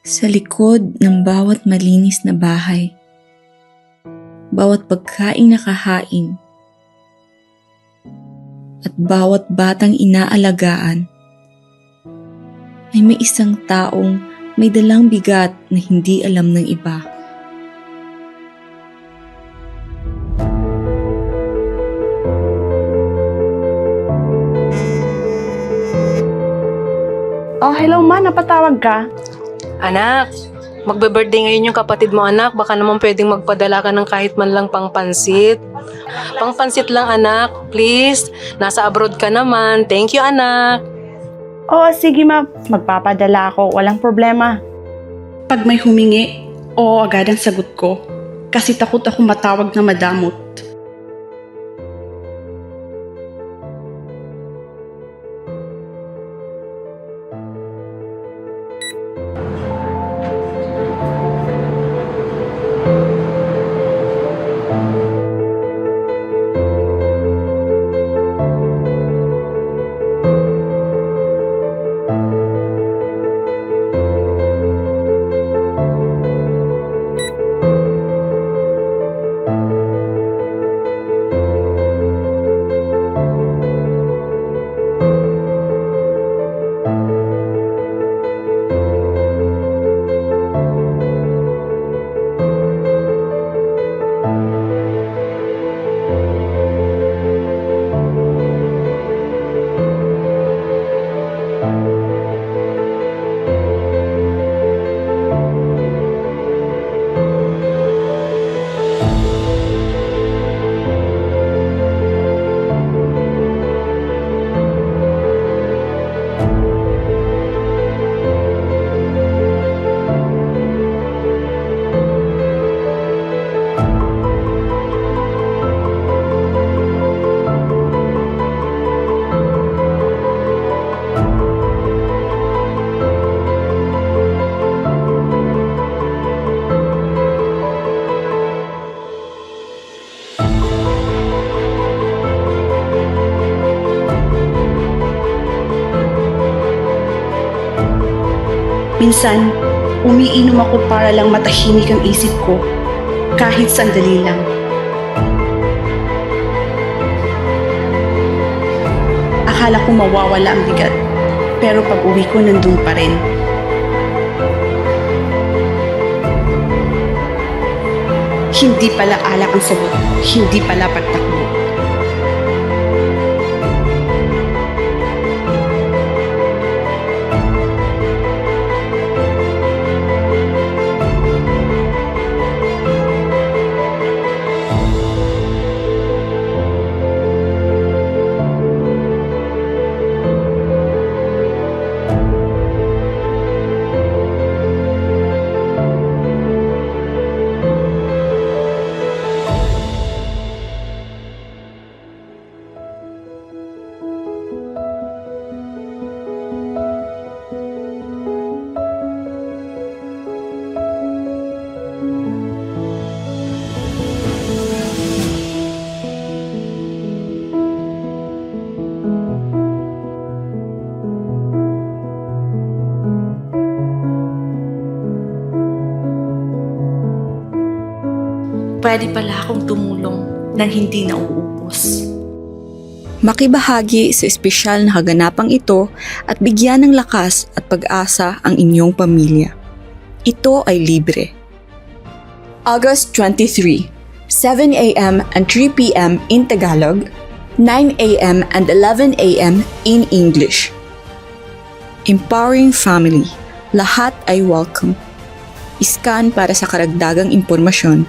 Sa likod ng bawat malinis na bahay, bawat pagkaing nakahain, at bawat batang inaalagaan, ay may isang taong may dalang bigat na hindi alam ng iba. Oh, hello ma, napatawag ka? Anak, magbe-birthday ngayon yung kapatid mo, anak. Baka naman pwedeng magpadala ka ng kahit man lang pangpansit. Pangpansit lang, anak. Please. Nasa abroad ka naman. Thank you, anak. Oo, sige ma, magpapadala ako, walang problema. Pag may humingi, oo agad ang sagot ko. Kasi takot ako matawag na madamot. Minsan, umiinom ako para lang matahimik ang isip ko, kahit sandali lang. Akala ko mawawala ang bigat, pero pag uwi ko nandun pa rin. Hindi pala alak ang sagot, hindi pala pagtakbo. Pwede pala akong tumulong nang hindi nauubos. Makibahagi sa espesyal na kaganapang ito at bigyan ng lakas at pag-asa ang inyong pamilya. Ito ay libre. August 23, 7 a.m. and 3 p.m. in Tagalog, 9 a.m. and 11 a.m. in English. Empowering Family. Lahat ay welcome. Iskan para sa karagdagang impormasyon